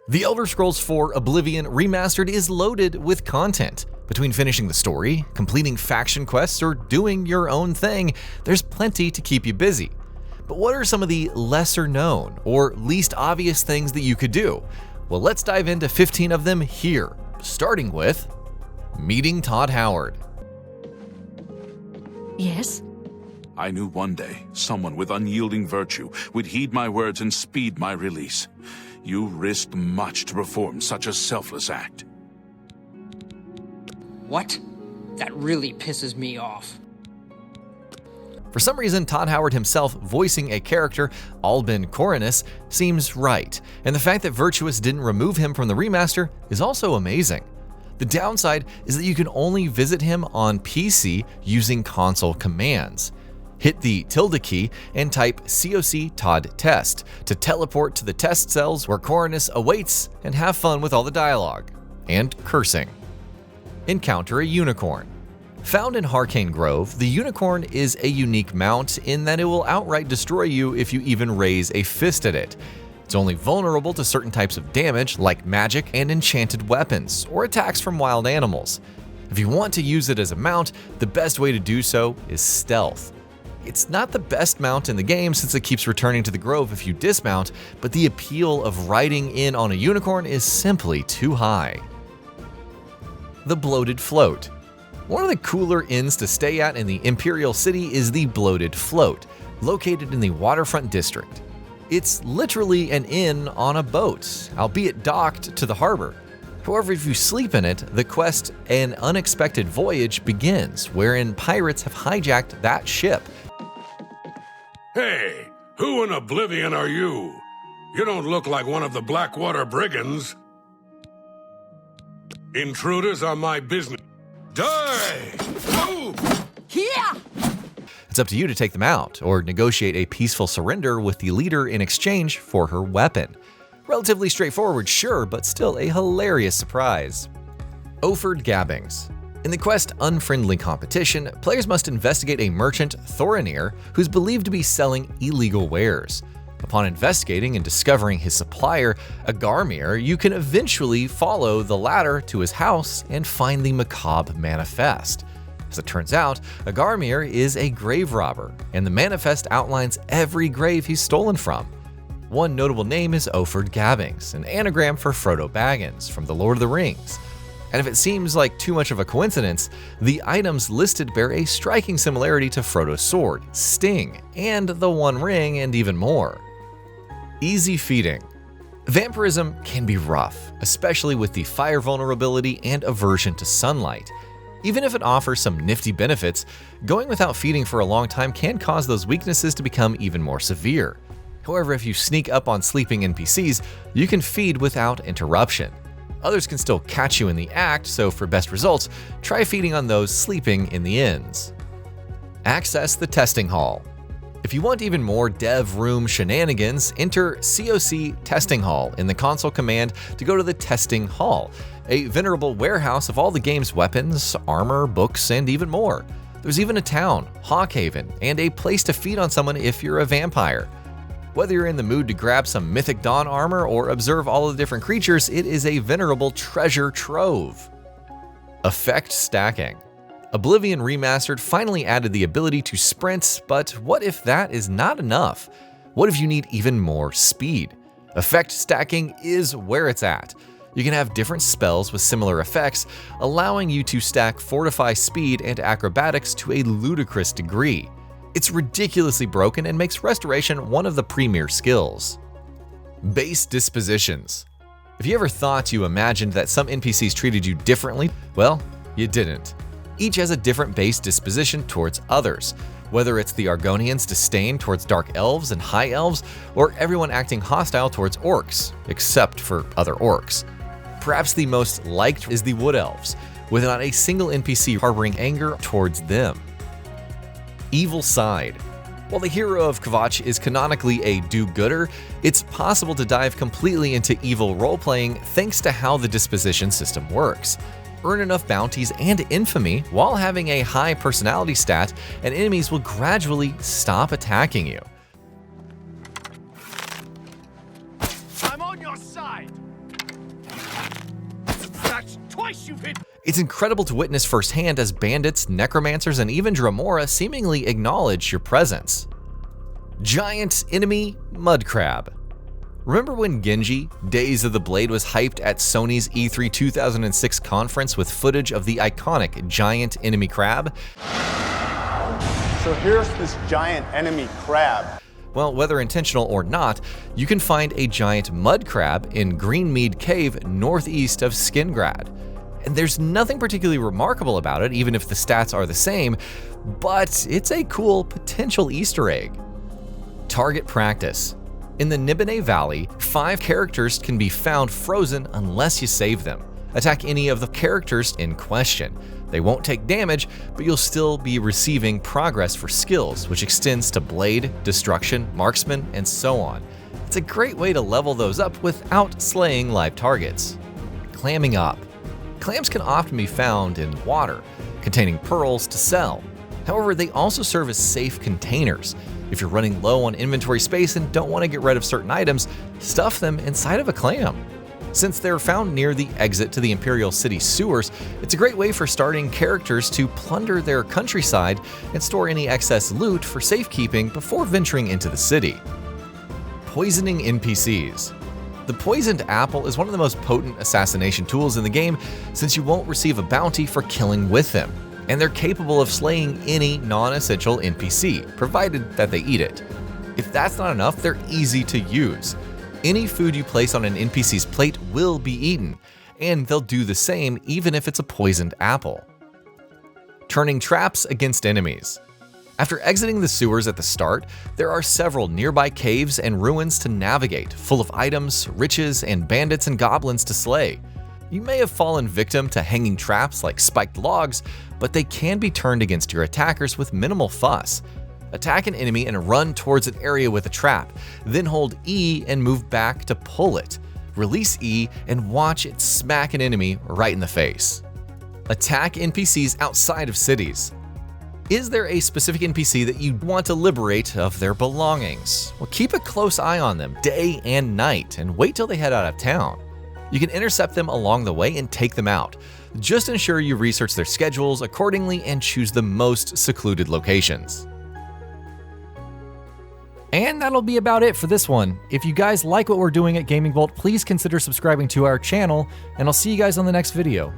The Elder Scrolls IV Oblivion Remastered is loaded with content. Between finishing the story, completing faction quests, or doing your own thing, there's plenty to keep you busy. But what are some of the lesser known or least obvious things that you could do? Well, let's dive into 15 of them here, starting with meeting Todd Howard. Yes? I knew one day someone with unyielding virtue would heed my words and speed my release. You risked much to perform such a selfless act. What? That really pisses me off. For some reason, Todd Howard himself voicing a character, Albin Corinus, seems right, and the fact that Virtuous didn't remove him from the remaster is also amazing. The downside is that you can only visit him on PC using console commands. Hit the tilde key and type COC Todd Test to teleport to the test cells where Corinus awaits and have fun with all the dialogue and cursing. Encounter a unicorn. Found in Harcane Grove, the unicorn is a unique mount in that it will outright destroy you if you even raise a fist at it. It's only vulnerable to certain types of damage like magic and enchanted weapons or attacks from wild animals. If you want to use it as a mount, the best way to do so is stealth. It's not the best mount in the game since it keeps returning to the grove if you dismount, but the appeal of riding in on a unicorn is simply too high. The Bloated Float. One of the cooler inns to stay at in the Imperial City is the Bloated Float, located in the waterfront district. It's literally an inn on a boat, albeit docked to the harbor. However, if you sleep in it, the quest An Unexpected Voyage begins, wherein pirates have hijacked that ship. Hey, who in Oblivion are you? You don't look like one of the Blackwater brigands. Intruders are my business. Die! Oh! Here! It's up to you to take them out, or negotiate a peaceful surrender with the leader in exchange for her weapon. Relatively straightforward, sure, but still a hilarious surprise. Offord Gabbings. In the quest Unfriendly Competition, players must investigate a merchant, Thorinir, who's believed to be selling illegal wares. Upon investigating and discovering his supplier, Agarmir, you can eventually follow the ladder to his house and find the macabre manifest. As it turns out, Agarmir is a grave robber, and the manifest outlines every grave he's stolen from. One notable name is Offord Gabbings, an anagram for Frodo Baggins from The Lord of the Rings. And if it seems like too much of a coincidence, the items listed bear a striking similarity to Frodo's sword, Sting, and the One Ring, and even more. Easy feeding. Vampirism can be rough, especially with the fire vulnerability and aversion to sunlight. Even if it offers some nifty benefits, going without feeding for a long time can cause those weaknesses to become even more severe. However, if you sneak up on sleeping NPCs, you can feed without interruption. Others can still catch you in the act, so for best results, try feeding on those sleeping in the inns. Access the testing hall. If you want even more dev room shenanigans, enter COC Testing Hall in the console command to go to the Testing Hall, a venerable warehouse of all the game's weapons, armor, books, and even more. There's even a town, Hawkhaven, and a place to feed on someone if you're a vampire. Whether you're in the mood to grab some Mythic Dawn armor or observe all of the different creatures, it is a venerable treasure trove. Effect stacking. Oblivion Remastered finally added the ability to sprint, but what if that is not enough? What if you need even more speed? Effect stacking is where it's at. You can have different spells with similar effects, allowing you to stack Fortify, Speed, and Acrobatics to a ludicrous degree. It's ridiculously broken and makes restoration one of the premier skills. Base Dispositions. If you ever thought you imagined that some NPCs treated you differently, well, you didn't. Each has a different base disposition towards others, whether it's the Argonians' disdain towards dark elves and high elves, or everyone acting hostile towards orcs, except for other orcs. Perhaps the most liked is the Wood Elves, with not a single NPC harboring anger towards them. Evil Side. While the hero of Kvatch is canonically a do-gooder, it's possible to dive completely into evil role-playing thanks to how the disposition system works. Earn enough bounties and infamy while having a high personality stat, and enemies will gradually stop attacking you. I'm on your side! That's twice you've hit. It's incredible to witness firsthand as bandits, necromancers, and even Dremora seemingly acknowledge your presence. Giant enemy mud crab. Remember when Genji, Days of the Blade was hyped at Sony's E3 2006 conference with footage of the iconic giant enemy crab? So here's this giant enemy crab. Well, whether intentional or not, you can find a giant mud crab in Greenmead Cave northeast of Skingrad. And there's nothing particularly remarkable about it, even if the stats are the same, but it's a cool potential Easter egg. Target practice. In the Nibene Valley, 5 characters can be found frozen unless you save them. Attack any of the characters in question. They won't take damage, but you'll still be receiving progress for skills, which extends to Blade, Destruction, Marksman, and so on. It's a great way to level those up without slaying live targets. Clamming up. Clams can often be found in water, containing pearls to sell. However, they also serve as safe containers. If you're running low on inventory space and don't want to get rid of certain items, stuff them inside of a clam. Since they're found near the exit to the Imperial City sewers, it's a great way for starting characters to plunder their countryside and store any excess loot for safekeeping before venturing into the city. Poisoning NPCs. The poisoned apple is one of the most potent assassination tools in the game, since you won't receive a bounty for killing with them, and they're capable of slaying any non-essential NPC, provided that they eat it. If that's not enough, they're easy to use. Any food you place on an NPC's plate will be eaten, and they'll do the same even if it's a poisoned apple. Turning traps against enemies. After exiting the sewers at the start, there are several nearby caves and ruins to navigate, full of items, riches, and bandits and goblins to slay. You may have fallen victim to hanging traps like spiked logs, but they can be turned against your attackers with minimal fuss. Attack an enemy and run towards an area with a trap, then hold E and move back to pull it. Release E and watch it smack an enemy right in the face. Attack NPCs outside of cities. Is there a specific NPC that you want to liberate of their belongings? Well, keep a close eye on them day and night and wait till they head out of town. You can intercept them along the way and take them out. Just ensure you research their schedules accordingly and choose the most secluded locations. And that'll be about it for this one. If you guys like what we're doing at GamingBolt, please consider subscribing to our channel, and I'll see you guys on the next video.